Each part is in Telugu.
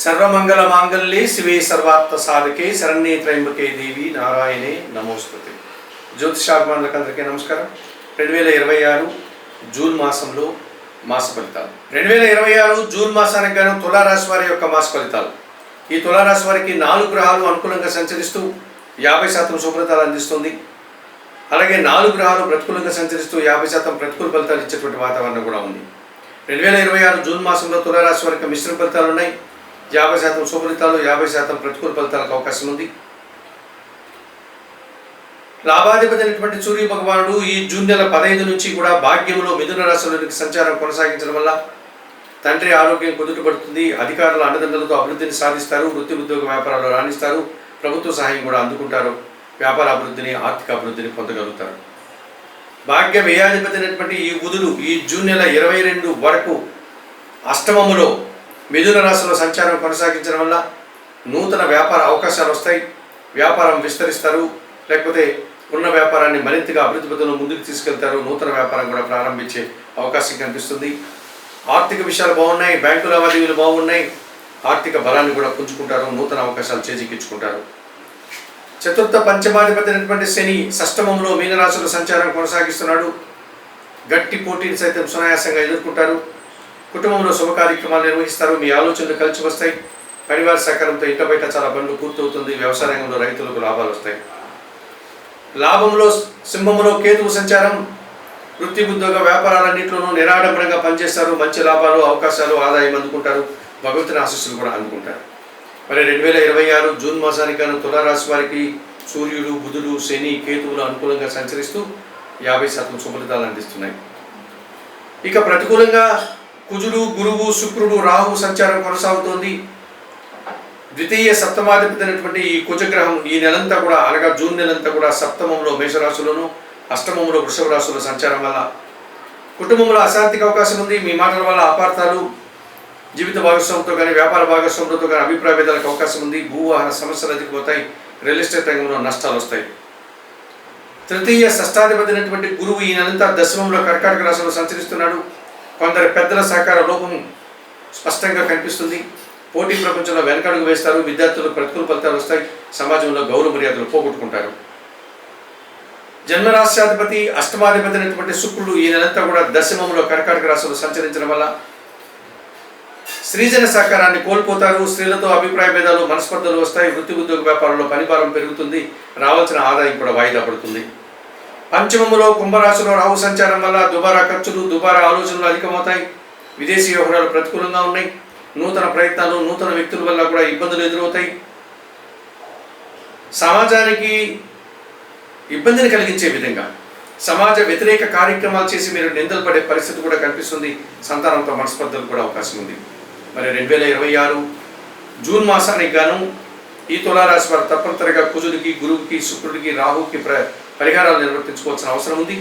సర్వమంగళ మాంగళ్యే శివే సర్వార్థ సాధకే శరణ్యే త్రయంబకే దేవి నారాయణే నమోస్తుతే. జ్యోతిషాభిమానులకందరికీ నమస్కారం. 2026 జూన్ మాసంలో మాస ఫలితాలు. 2026 జూన్ మాసానికి గాను తులారాశి వారి యొక్క మాస ఫలితాలు. ఈ తులారాశి వారికి 4 గ్రహాలు అనుకూలంగా సంచరిస్తూ 50% శుభ్రతలు అందిస్తుంది. అలాగే 4 గ్రహాలు ప్రతికూలంగా సంచరిస్తూ 50% ప్రతికూల ఫలితాలు ఇచ్చేటువంటి వాతావరణం కూడా ఉంది. 2026 జూన్ మాసంలో తులారాశి వారికి మిశ్రమ ఫలితాలు ఉన్నాయి. 50% శుభఫలితాలు, 50% ప్రతికూల ఫలితాలకు అవకాశం ఉంది. లాభాధిపతి అయినటువంటి సూర్య భగవానుడు ఈ జూన్ నెల 15 నుంచి కూడా భాగ్యంలో మిథున రాశిలోనికి సంచారం కొనసాగించడం వల్ల తండ్రి ఆరోగ్యం కుదుటపడుతుంది. అధికారుల అండదండలతో అభివృద్ధిని సాధిస్తారు. వృత్తి ఉద్యోగ వ్యాపారాల్లో రాణిస్తారు. ప్రభుత్వ సహాయం కూడా అందుకుంటారు. వ్యాపార అభివృద్ధిని, ఆర్థిక అభివృద్ధిని పొందగలుగుతారు. భాగ్య వ్యయాధిపతి అయినటువంటి ఈ బుధుడు ఈ జూన్ నెల 22 వరకు అష్టమములో మిథున రాశిలో సంచారం కొనసాగించడం వల్ల నూతన వ్యాపార అవకాశాలు వస్తాయి. వ్యాపారం విస్తరిస్తారు. లేకపోతే ఉన్న వ్యాపారాన్ని మరింతగా అభివృద్ధి పథంలో ముందుకు తీసుకెళ్తారు. నూతన వ్యాపారం కూడా ప్రారంభించే అవకాశం కనిపిస్తుంది. ఆర్థిక విషయాలు బాగున్నాయి. బ్యాంకు లావాదేవీలు బాగున్నాయి. ఆర్థిక బలాన్ని కూడా పుంజుకుంటారు. నూతన అవకాశాలు చేజిక్కించుకుంటారు. చతుర్థ పంచమాధిపతి అయినటువంటి శని షష్టమంలో మీనరాశిలో సంచారం కొనసాగిస్తున్నాడు. గట్టి పోటీని సైతం సునాయాసంగా ఎదుర్కొంటారు. కుటుంబంలో శుభ కార్యక్రమాలు నిర్వహిస్తారు. మీ ఆలోచనలు కలిసి వస్తాయి. పరివార సహకారంతో ఇంట బయట చాలా పనులు పూర్తవుతుంది. వ్యవసాయ రంగంలో రైతులకు లాభాలు వస్తాయి. లాభంలో సింహంలో కేతువు సంచారం. వృత్తి ఉద్యోగ వ్యాపారాలన్నింటిలోనూ నిరాడంబరంగా పనిచేస్తారు. మంచి లాభాలు, అవకాశాలు, ఆదాయం అందుకుంటారు. భగవంతుని ఆశీస్సులు కూడా అందుకుంటారు. మరి 2026 జూన్ మాసానికి గాను తులారాశి వారికి సూర్యుడు, బుధుడు, శని, కేతువులు అనుకూలంగా సంచరిస్తూ 50% శుభఫలితాలు అందిస్తున్నాయి. ఇక ప్రతికూలంగా కుజుడు, గురువు, శుక్రుడు, రాహు సంచారం కొనసాగుతోంది. ద్వితీయ సప్తమాధిపతి అయినటువంటి ఈ కుజగ్రహం ఈ నెలంతా కూడా అనగా జూన్ నెలంతా కూడా సప్తమంలో మేషరాశిలోను, అష్టమంలో వృషభ రాశిలో సంచారం వల్ల కుటుంబంలో అశాంతికి అవకాశం ఉంది. మీ మాటల వల్ల అపార్థాలు, జీవిత భాగస్వామితో కానీ వ్యాపార భాగస్వాములతో కానీ అభిప్రాయ భేదాలకు అవకాశం ఉంది. భూవాహన సమస్యలు అధికపోతాయి. రియల్ ఎస్టేట్ రంగంలో నష్టాలు వస్తాయి. తృతీయ షష్టాధిపతి అయినటువంటి గురువు ఈ నెలంతా దశమంలో కర్కాటక రాశిలో సంచరిస్తున్నాడు. కొందరు పెద్దల సహకార లోపం స్పష్టంగా కనిపిస్తుంది. పోటీ ప్రపంచంలో వెనకడుగు వేస్తారు. విద్యార్థులకు ప్రతికూల ఫలితాలు వస్తాయి. సమాజంలో గౌరవ మర్యాదలు పోగొట్టుకుంటారు. జన్మరాశ్యాధిపతి అష్టమాధిపతి అయినటువంటి శుక్రుడు ఈ నెలంతా కూడా దశమంలో కర్కాటక రాశిలో సంచరించడం వల్ల స్త్రీజన సహకారాన్ని కోల్పోతారు. స్త్రీలతో అభిప్రాయ భేదాలు, మనస్పర్ధలు వస్తాయి. వృత్తి ఉద్యోగ వ్యాపారంలో పనిభారం పెరుగుతుంది. రావాల్సిన ఆదాయం కూడా వాయిదా పడుతుంది. పంచమములో కుంభరాశిలో రాహు సంచారం వల్ల దుబారా ఖర్చులు, దుబారా ఆలోచనలు అధికమవుతాయి. విదేశీ వ్యవహారాలు ప్రతికూలంగా ఉన్నాయి. నూతన ప్రయత్నాలు, నూతన వ్యక్తుల వల్ల కూడా ఇబ్బందులు ఎదురవుతాయి. సమాజానికి ఇబ్బందిని కలిగించే విధంగా సమాజ వ్యతిరేక కార్యక్రమాలు చేసి మీరు నిందలు పడే పరిస్థితి కూడా కనిపిస్తుంది. సంతానంతో మనస్పర్ధలు కూడా అవకాశం ఉంది. మరి 2026 జూన్ మాసానికి గాను ఈ తులారాశి వారు తప్పనిసరిగా కుజుడికి, గురువుకి, శుక్రుడికి, రాహుకి పరిహారాలు నిర్వర్తించుకోవాల్సిన అవసరం ఉంది.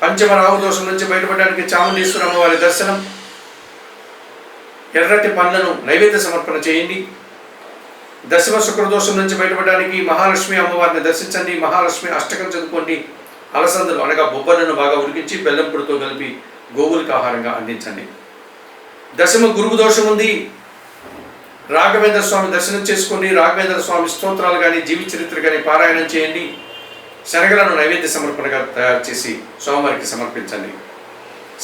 పంచమ రాహు దోషం నుంచి బయటపడడానికి చాముండేశ్వరి అమ్మవారి దర్శనం, ఎర్రటి పండ్లను నైవేద్య సమర్పణ చేయండి. దశమ శుక్రదోషం నుంచి బయటపడడానికి మహాలక్ష్మి అమ్మవారిని దర్శించండి. మహాలక్ష్మి అష్టకం చదువుకోండి. అలసందలు అనగా బొబ్బర్లను బాగా ఉడికించి బెల్లం పొడితో కలిపి గోవులకు ఆహారంగా అందించండి. దశమ గురువు దోషం ఉంది. రాఘవేంద్ర స్వామి దర్శనం చేసుకోండి. రాఘవేంద్ర స్వామి స్తోత్రాలు కానీ, జీవిత చరిత్ర కానీ పారాయణం చేయండి. శనగలను నైవేద్య సమర్పణగా తయారు చేసి స్వామివారికి సమర్పించండి.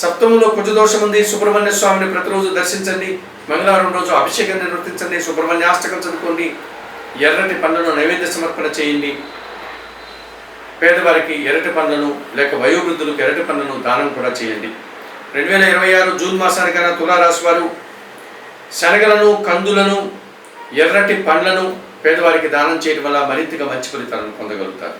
సప్తమంలో కుజదోషం ఉంది. సుబ్రహ్మణ్య స్వామిని ప్రతిరోజు దర్శించండి. మంగళవారం రోజు అభిషేకం నిర్వర్తించండి. సుబ్రహ్మణ్యాష్టకం చదువుకోండి. ఎర్రటి పండ్లను నైవేద్య సమర్పణ చేయండి. పేదవారికి ఎర్రటి పండ్లను లేక వయోవృద్ధులకు ఎర్రటి పండ్లను దానం కూడా చేయండి. 2026 జూన్ మాసానికైనా తులారాశి వారు శనగలను, కందులను, ఎర్రటి పండ్లను పేదవారికి దానం చేయడం వల్ల మరింతగా మంచి ఫలితాలను పొందగలుగుతారు.